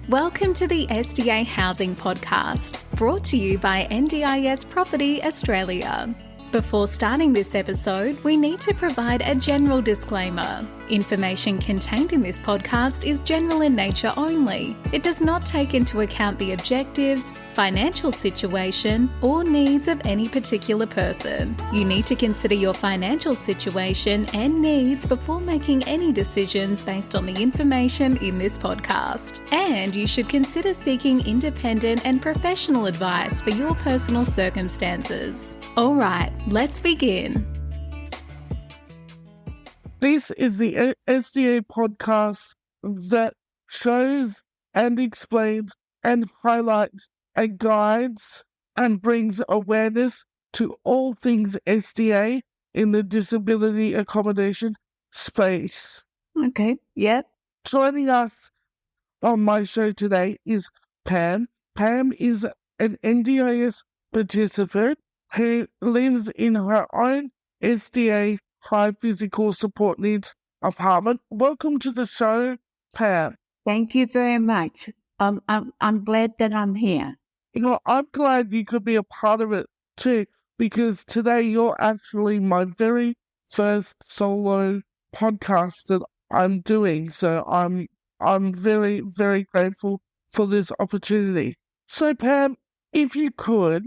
Welcome to the SDA Housing Podcast, brought to you by NDIS Property Australia. Before starting this episode, we need to provide a general disclaimer. Information contained in this podcast is general in nature only. It does not take into account the objectives, financial situation, or needs of any particular person. You need to consider your financial situation and needs before making any decisions based on the information in this podcast. And you should consider seeking independent and professional advice for your personal circumstances. All right, let's begin. This is the SDA podcast that shows and explains and highlights and guides and brings awareness to all things SDA in the disability accommodation space. Okay, yep. Joining us on my show today is Pam. Pam is an NDIS participant who lives in her own SDA high physical support needs apartment. Welcome to the show, Pam. Thank you very much. I'm glad that I'm here. You know, I'm glad you could be a part of it too, because today you're actually my very first solo podcast that I'm doing. So I'm very, very grateful for this opportunity. So Pam, if you could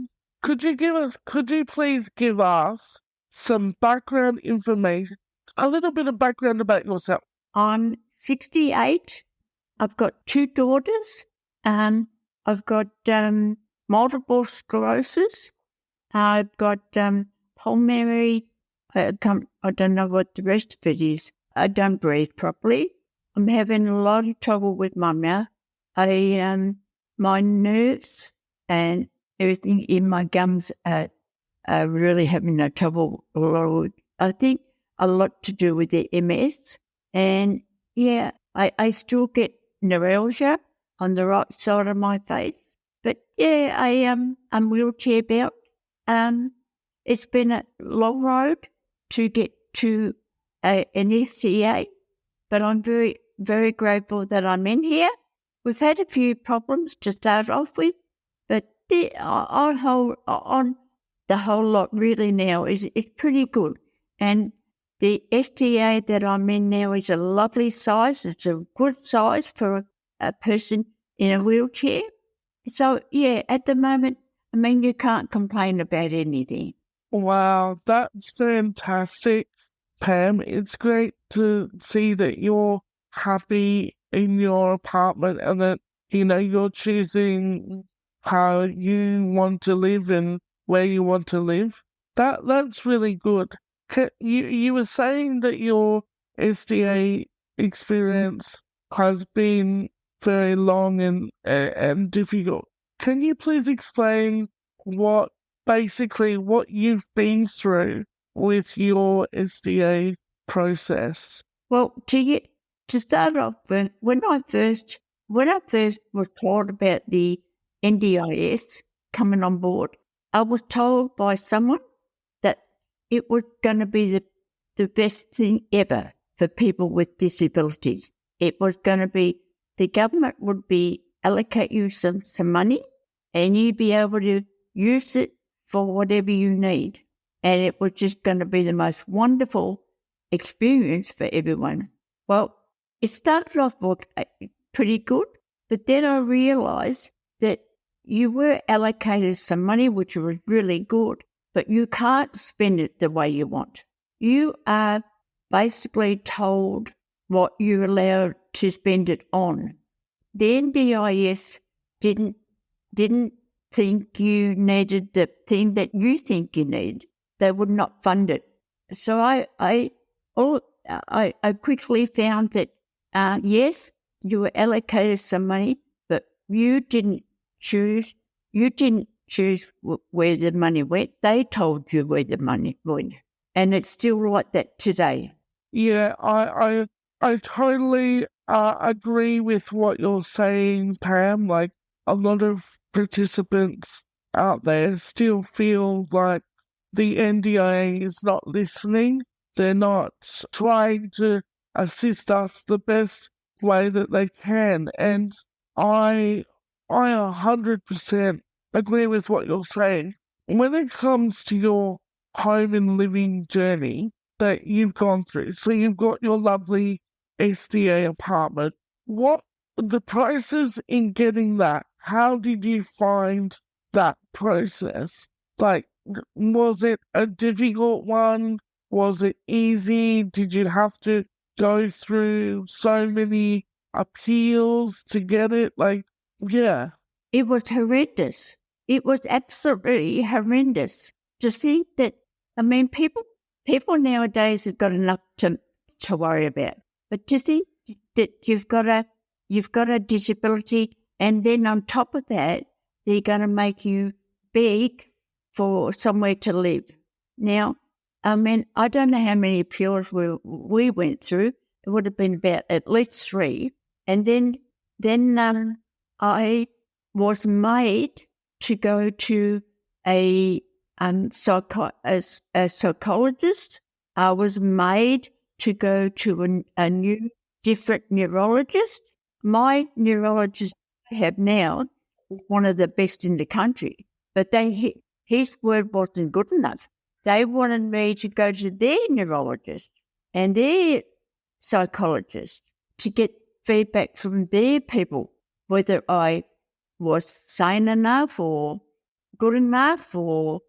you please give us some background information, a little bit of background about yourself? I'm 68. I've got two daughters. I've got multiple sclerosis. I've got pulmonary. I don't know what the rest of it is. I don't breathe properly. I'm having a lot of trouble with my mouth. My nerves and everything in my gums are really having no trouble. I think a lot to do with the MS. And yeah, I still get neuralgia on the right side of my face. But yeah, I'm wheelchair bound. It's been a long road to get to an SCA, but I'm very, very grateful that I'm in here. We've had a few problems to start off with, but on the whole lot really now is pretty good. And the SDA that I'm in now is a lovely size. It's a good size for a person in a wheelchair. So, yeah, at the moment, I mean, you can't complain about anything. Wow, that's fantastic, Pam. It's great to see that you're happy in your apartment and that, you know, you're choosing how you want to live and where you want to live. That's really good. You were saying that your SDA experience has been very long and difficult. Can you please explain what you've been through with your SDA process? Well, to start off, when I first was told about the NDIS coming on board, I was told by someone that it was going to be the best thing ever for people with disabilities. It was going to be, the government would allocate you some money and you'd be able to use it for whatever you need. And it was just going to be the most wonderful experience for everyone. Well, it started off pretty good, but then I realised that you were allocated some money, which was really good, but you can't spend it the way you want. You are basically told what you're allowed to spend it on. The NDIS didn't think you needed the thing that you think you need. They would not fund it. So I quickly found that yes, you were allocated some money, but you didn't choose where the money went. They told you where the money went. And it's still like that today. Yeah, I totally agree with what you're saying, Pam. Like, a lot of participants out there still feel like the NDIA is not listening. They're not trying to assist us the best way that they can. And I 100% agree with what you're saying. When it comes to your home and living journey that you've gone through, so you've got your lovely SDA apartment, what the process in getting that, how did you find that process? Like, was it a difficult one? Was it easy? Did you have to go through so many appeals to get it? Like, yeah. It was horrendous. It was absolutely horrendous to think that, I mean, people nowadays have got enough to worry about. But to think that you've got a disability, and then on top of that, they're going to make you beg for somewhere to live. Now, I mean, I don't know how many appeals we went through. It would have been about at least 3. And then I was made to go to a psychologist. I was made to go to a new, different neurologist. My neurologist I have now is one of the best in the country, but his word wasn't good enough. They wanted me to go to their neurologist and their psychologist to get feedback from their people, whether I was sane enough or good enough or,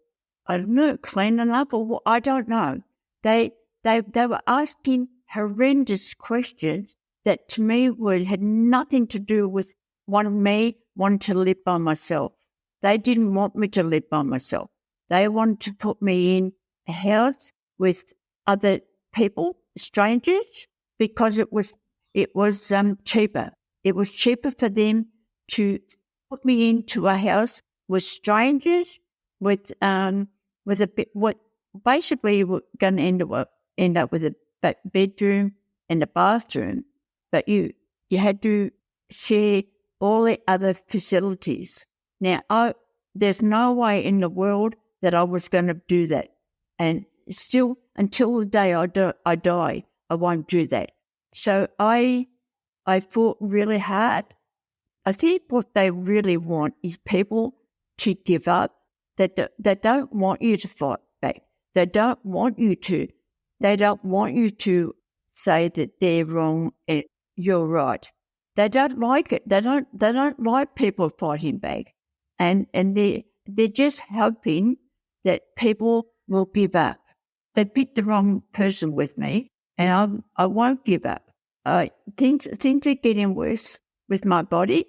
I don't know, clean enough or I don't know. They were asking horrendous questions that to me had nothing to do with wanting to live by myself. They didn't want me to live by myself. They wanted to put me in a house with other people, strangers, because it was cheaper. It was cheaper for them to put me into a house with strangers, with a bit what basically you were going to end up with a bedroom and a bathroom, but you had to share all the other facilities. Now, there's no way in the world that I was going to do that, and still until the day I die, I won't do that. So I fought really hard. I think what they really want is people to give up. They don't want you to fight back. They don't want you to say that they're wrong and you're right. They don't like it. They don't like people fighting back, and they're just hoping that people will give up. They picked the wrong person with me, and I won't give up. Things are getting worse with my body,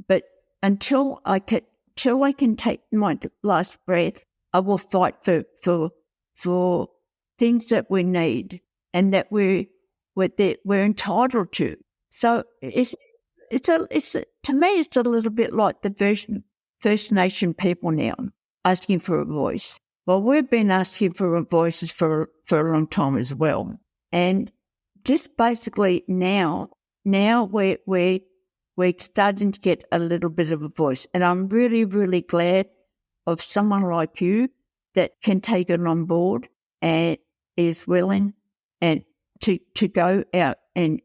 but until I can take my last breath, I will fight for things that we need and that we're entitled to. So to me it's a little bit like the First Nation people now asking for a voice. Well, we've been asking for voices for a long time as well, and just basically now we're starting to get a little bit of a voice, and I'm really, really glad of someone like you that can take it on board and is willing and to go out and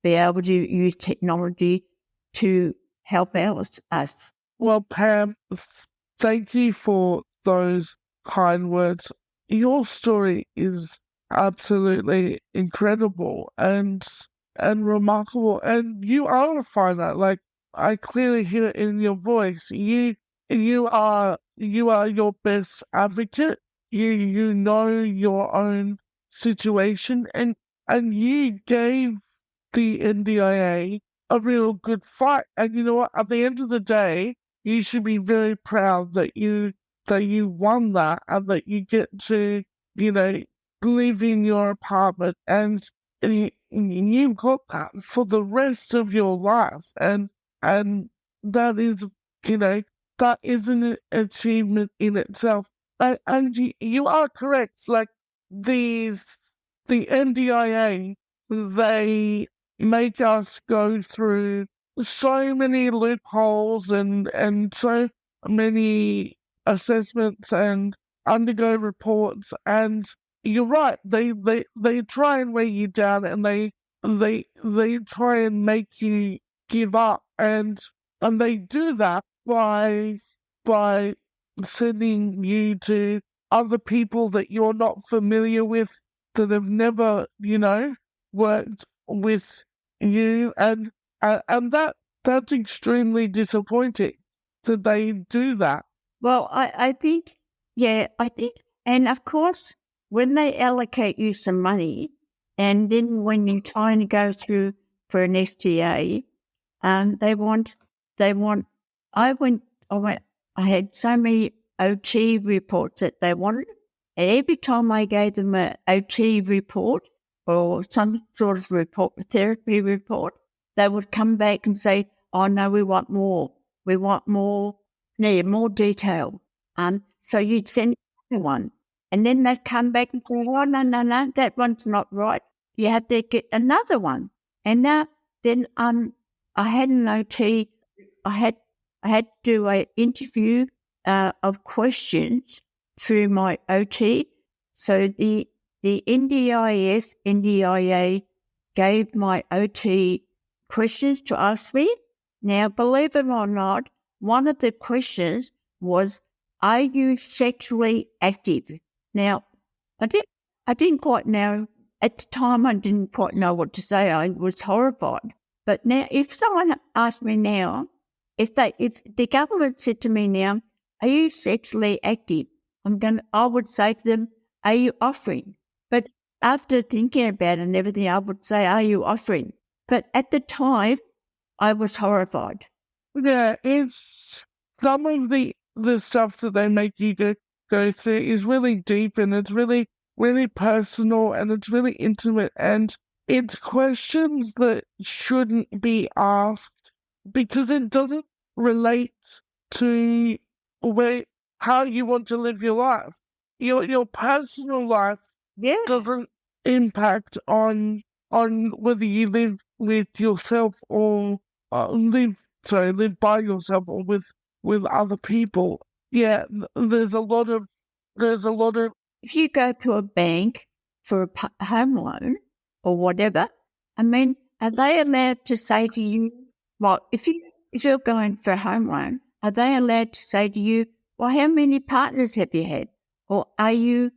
be able to use technology to help us. Well, Pam, thank you for those kind words. Your story is absolutely incredible and remarkable, and you are a fighter. Like, I clearly hear it in your voice. You are your best advocate. You know your own situation, and you gave the NDIA a real good fight. And you know what? At the end of the day, you should be very proud that you won that and that you get to, live in your apartment, and you've got that for the rest of your life, and that is, that is an achievement in itself. And you are correct. Like, the NDIA, they make us go through so many loopholes and so many assessments and undergo reports, and you're right, they try and weigh you down, and they try and make you give up, and And they do that by sending you to other people that you're not familiar with, that have never, worked with you, and that's extremely disappointing that they do that. Well, I think, and of course, when they allocate you some money, and then when you're trying to go through for an STA, they want, I had so many OT reports that they wanted, and every time I gave them a OT report or some sort of report, a therapy report, they would come back and say, "Oh no, we want more. We want more detail." So you'd send another one, and then they'd come back and say, "Oh no, that one's not right. You have to get another one." And now, then I had an OT. I had to do an interview of questions through my OT. So the NDIS, NDIA gave my OT questions to ask me. Now, believe it or not, one of the questions was, "Are you sexually active?" Now, I didn't quite know at the time. I didn't quite know what to say. I was horrified. But now, if someone asked me now, if the government said to me now, "Are you sexually active?" I would say to them, "Are you offering?" But after thinking about it and everything, I would say, "Are you offering?" But at the time, I was horrified. Yeah, it's some of the stuff that they make you go through is really deep, and it's really, really personal, and it's really intimate, and it's questions that shouldn't be asked because it doesn't relate to how you want to live your life. Your personal life doesn't impact on whether you live with yourself or live by yourself or with other people. Yeah, there's a lot of. If you go to a bank for a home loan or whatever, I mean, are they allowed to say to you, well, if you're going for a home loan, are they allowed to say to you, "Well, how many partners have you had? Or are you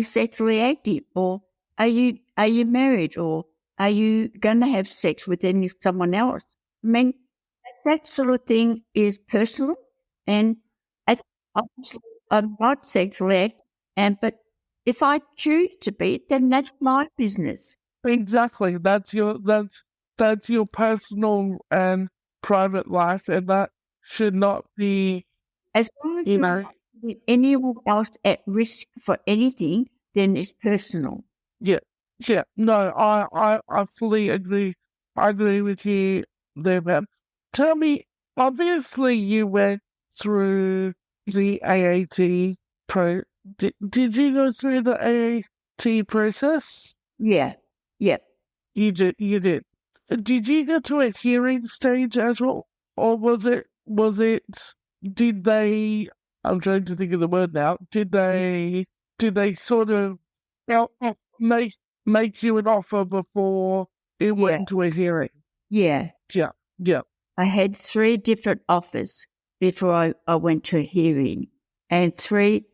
sexually active? Or are you married? Or are you going to have sex with someone else?" I mean, that sort of thing is personal, and I'm not sexually active, but if I choose to be, then that's my business. Exactly. That's your personal and private life, and that should not be. As long as you're not putting anyone else at risk for anything, then it's personal. Yeah. No, I fully agree. I agree with you there, man. Tell me, obviously you went through the AAT Did you go through the AAT process? Yeah. Yep. You did. Did you go to a hearing stage as well? Or did they, I'm trying to think of the word now, did they sort of make you an offer before it went to a hearing? Yeah. Yeah. I had 3 different offers before I went to a hearing, and three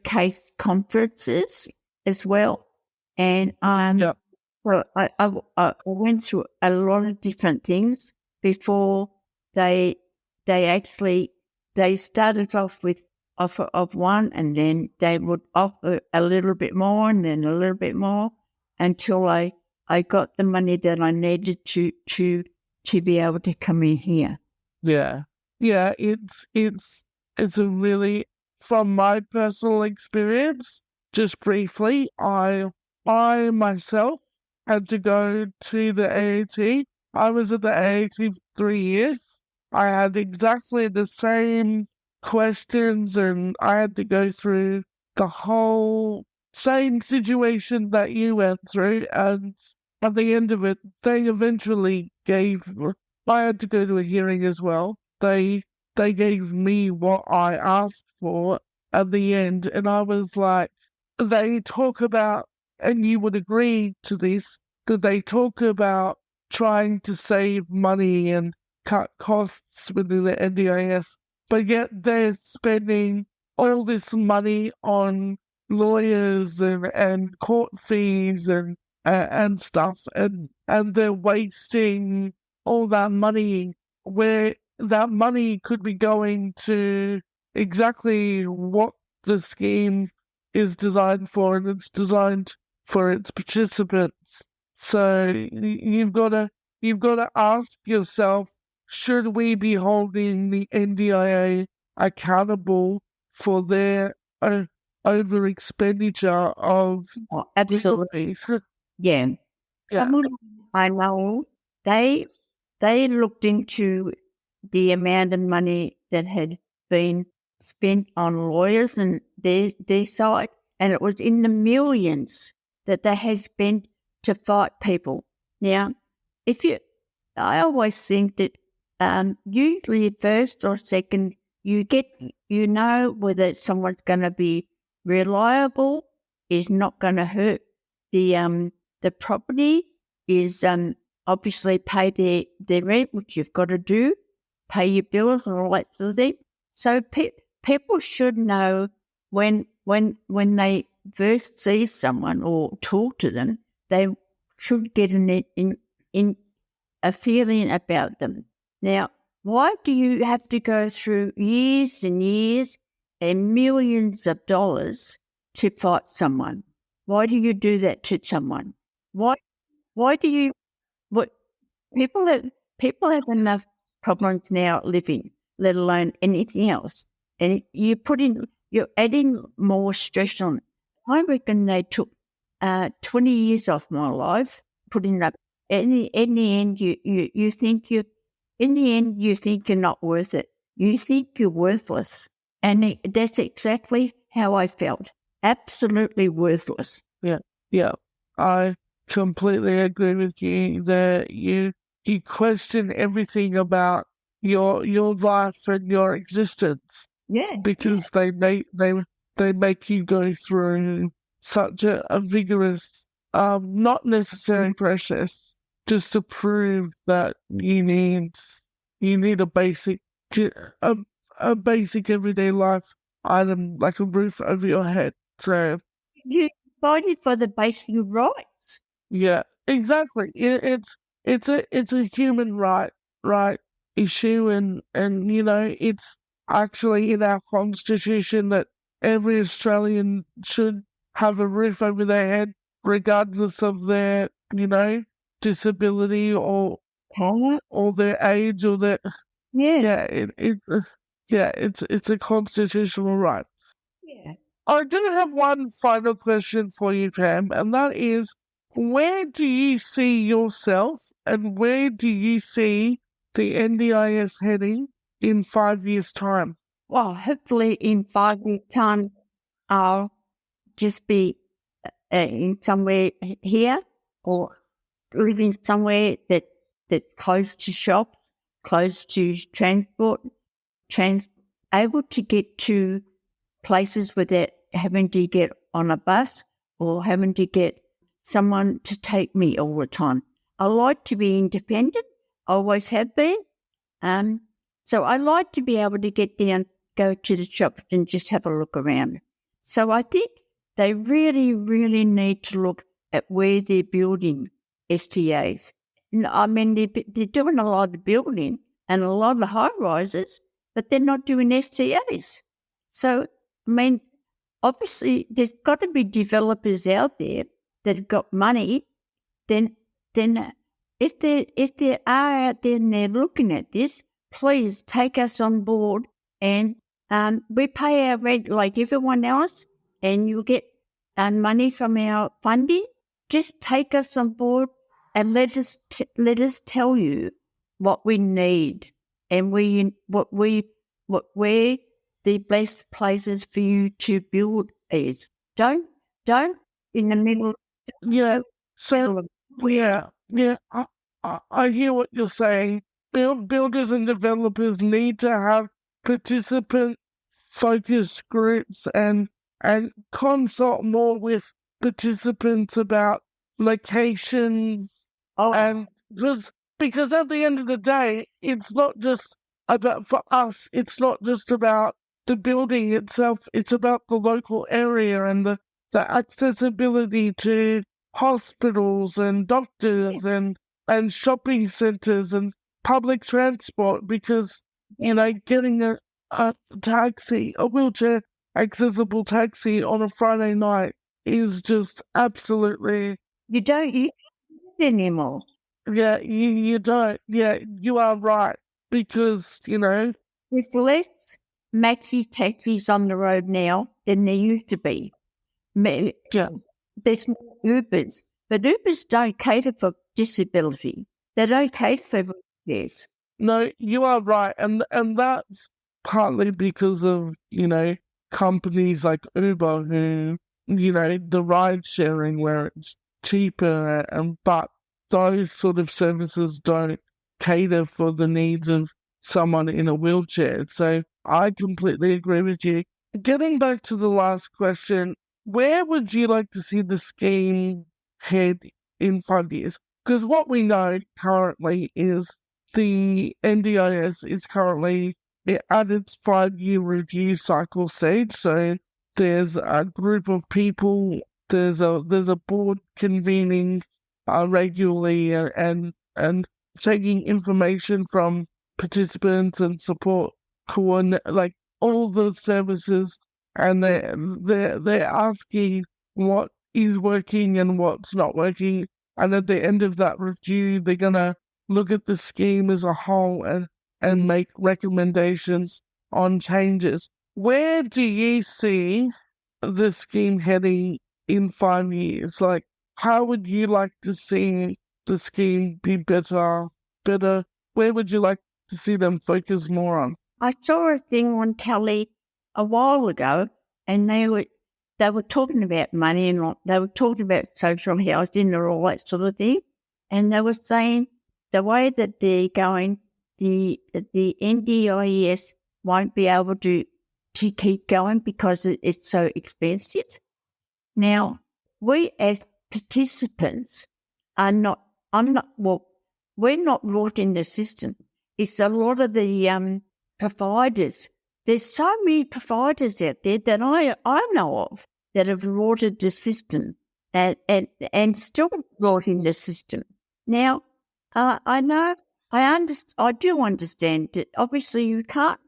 case conferences as well. And well, I went through a lot of different things before they started off with offer of one, and then they would offer a little bit more, and then a little bit more, until I got the money that I needed to be able to come in here. Yeah. It's a really, from my personal experience, just briefly, I myself had to go to the AAT. I was at the AAT for 3 years. I had exactly the same questions, and I had to go through the whole same situation that you went through, and at the end of it, they eventually I had to go to a hearing as well. They gave me what I asked for at the end, and I was like, they talk about, and you would agree to this, that they talk about trying to save money and cut costs within the NDIS, but yet they're spending all this money on lawyers and court fees and stuff, and they're wasting all that money where that money could be going to exactly what the scheme is designed for, and it's designed for its participants. So you've got to ask yourself, should we be holding the NDIA accountable for their over expenditure of legal fees? Yeah. Yeah. Someone I know, they looked into the amount of money that had been spent on lawyers and their side, and it was in the millions that they had spent to fight people. Now, I always think that usually first or second, you know whether someone's going to be reliable, is not going to hurt the property, is obviously pay their rent, which you've got to do, pay your bills and all that sort of thing. So people should know when they first see someone or talk to them, they should get in a feeling about them. Now, why do you have to go through years and years and millions of dollars to fight someone? Why do you do that to someone? Why do you? What people have enough problems now living, let alone anything else, and you're adding more stress on it. I reckon they took 20 years off my life putting up. In the end, you think you're not worth it. You think you're worthless, and that's exactly how I felt. Absolutely worthless. Yeah. I completely agree with you that you question everything about your life and your existence. Yeah. Because they make you go through such a vigorous, not necessary process just to prove that you need a basic everyday life item like a roof over your head. So You fighting for the basic rights. yeah, exactly. It's a human right issue, and it's actually in our constitution that every Australian should have a roof over their head, regardless of their disability or their age or their it's a constitutional right. Yeah. I do have one final question for you, Pam, and that is, where do you see yourself and where do you see the NDIS heading in 5 years' time? Well, hopefully in 5 years' time, I'll just be in somewhere here or living somewhere that close to shops, close to transport, able to get to places without having to get on a bus or having to get someone to take me all the time. I like to be independent, always have been. So I like to be able to get down, go to the shops and just have a look around. So I think they really, really need to look at where they're building STAs. I mean, they're doing a lot of building and a lot of high-rises, but they're not doing STAs. So, I mean, obviously there's got to be developers out there that have got money. Then if there are out there and they're looking at this, please take us on board, and we pay our rent like everyone else, and you get money from our funding. Just take us on board and let us tell you what we need and where the best places for you to build is. Don't in the middle. Yeah. So I hear what you're saying. Builders and developers need to have participant-focused groups and consult more with participants about locations. Oh. And because Because at the end of the day, it's not just about, for us, it's not just about the building itself, it's about the local area and the accessibility to hospitals and doctors and shopping centres and public transport, because, getting a taxi, a wheelchair accessible taxi on a Friday night is just absolutely... You don't use it anymore. Yeah, you don't. Yeah, you are right. Because, There's less maxi taxis on the road now than there used to be. Yeah. There's more Ubers, but Ubers don't cater for disability. They don't cater for wheelchairs. No, you are right. And that's partly because of, companies like Uber who, the ride sharing where it's cheaper, but those sort of services don't cater for the needs of someone in a wheelchair. So I completely agree with you. Getting back to the last question, where would you like to see the scheme head in 5 years? Because what we know currently is the NDIS is currently at its 5-year review cycle stage. So there's a group of people, there's a board convening regularly and taking information from participants and support like all the services, and they're asking what is working and what's not working, and at the end of that review they're gonna look at the scheme as a whole and make recommendations on changes. Where do you see the scheme heading in 5 years? Like, how would you like to see the scheme be better? Where would you like to see them focus more on? I saw a thing on telly a while ago, and they were talking about money and they were talking about social housing and all that sort of thing, and they were saying the way that they're going, the NDIS won't be able to keep going because it's so expensive. Now, we as participants we're not brought in the system. It's a lot of the providers. There's so many providers out there that I know of that have brought in the system and still brought in the system. Now, I do understand that obviously you can't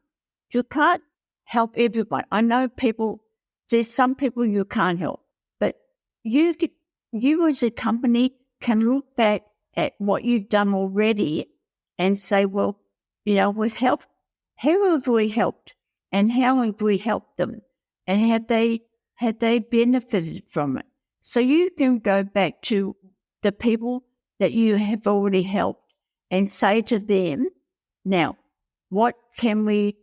help everyone. I know there's some people you can't help, but you as a company can look back at what you've done already and say, well, with help, who have we helped and how have we helped them, and had they benefited from it? So you can go back to the people that you have already helped and say to them, now, what can we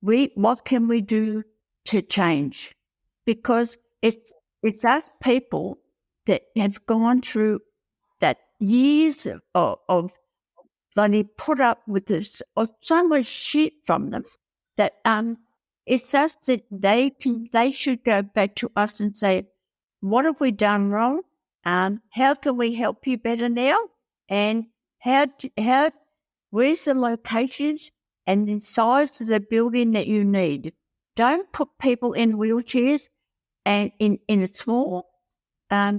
do to change? Because it's us people that have gone through that years of bloody put up with this, of so much shit from them, that it's us that they should go back to us and say, what have we done wrong? How can we help you better now? And where's the locations and the size of the building that you need? Don't put people in wheelchairs and in a small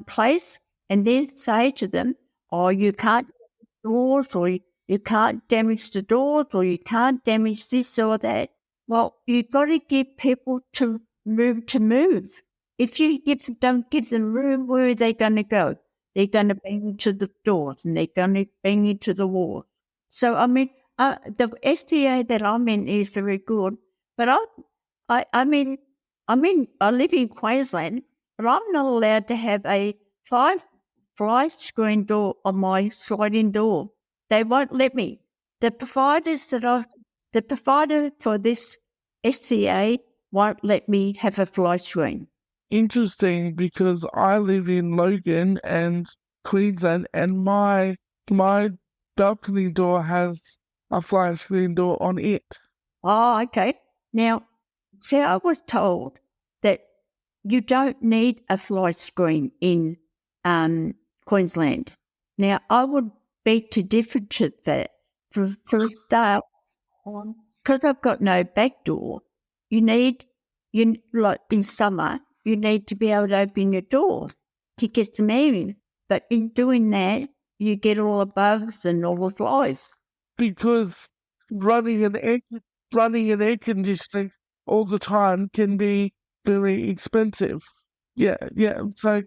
place and then say to them, oh, you can't doors, or you can't damage the doors, or you can't damage this or that. Well, you've got to give people to move. If you don't give them room, where are they going to go? They're going to bang into the doors and they're going to bang into the wall. So, I mean, the SDA that I'm in is very good, but I live in Queensland, but I'm not allowed to have a fly screen door on my sliding door. They won't let me. The provider for this SCA won't let me have a fly screen. Interesting, because I live in Logan and Queensland, and my balcony door has a flat screen door on it. Oh, okay. Now, see, I was told that you don't need a fly screen in Queensland. Now, I would beg to differ to that. For a start, because I've got no back door, like in summer, you need to be able to open your door to get some air in. But in doing that, you get all the bugs and all the flies. Because running an air conditioning all the time can be very expensive. Yeah. So,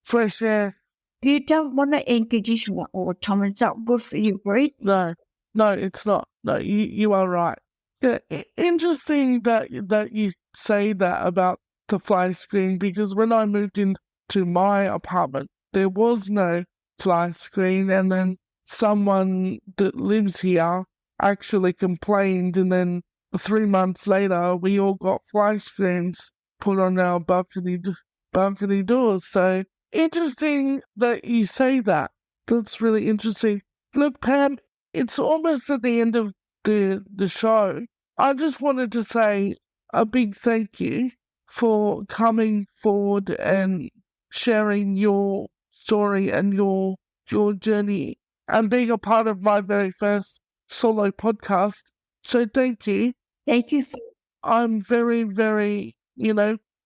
fresh air. You don't want an air conditioner all the time. Is that good for you, breathe? No, it's not. No, you are right. Yeah, interesting that you say that about the fly screen, because when I moved into my apartment, there was no fly screen, and then someone that lives here actually complained, and then 3 months later, we all got fly screens put on our balcony doors. So interesting that you say that. That's really interesting. Look, Pam, it's almost at the end of the show. I just wanted to say a big thank you for coming forward and sharing your story and your journey and being a part of my very first solo podcast. So thank you. Thank you. I'm very, very,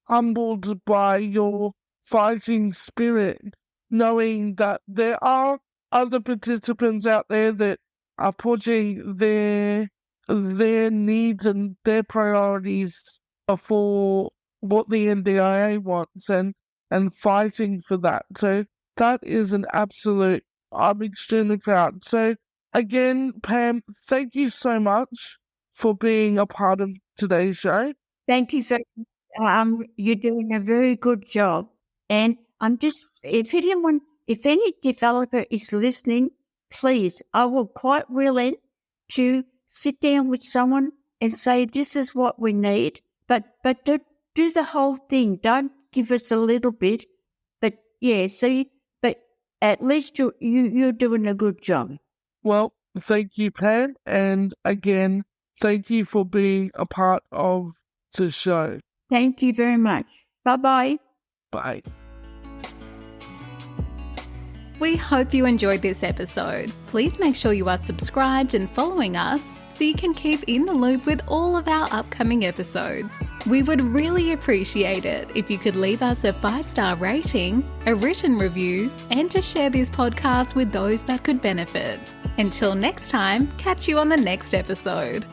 humbled by your fighting spirit, knowing that there are other participants out there that are putting their needs and their priorities before what the NDIA wants and fighting for that. So that is an absolute, I'm extremely proud. So again, Pam, thank you so much for being a part of today's show. Thank you so much. You're doing a very good job. And if any developer is listening, please, I will quite willing to sit down with someone and say, this is what we need, but don't do the whole thing. Don't give us a little bit. But but at least you're doing a good job. Well, thank you, Pam. And again, thank you for being a part of the show. Thank you very much. Bye-bye. Bye. We hope you enjoyed this episode. Please make sure you are subscribed and following us so you can keep in the loop with all of our upcoming episodes. We would really appreciate it if you could leave us a 5-star rating, a written review, and to share this podcast with those that could benefit. Until next time, catch you on the next episode.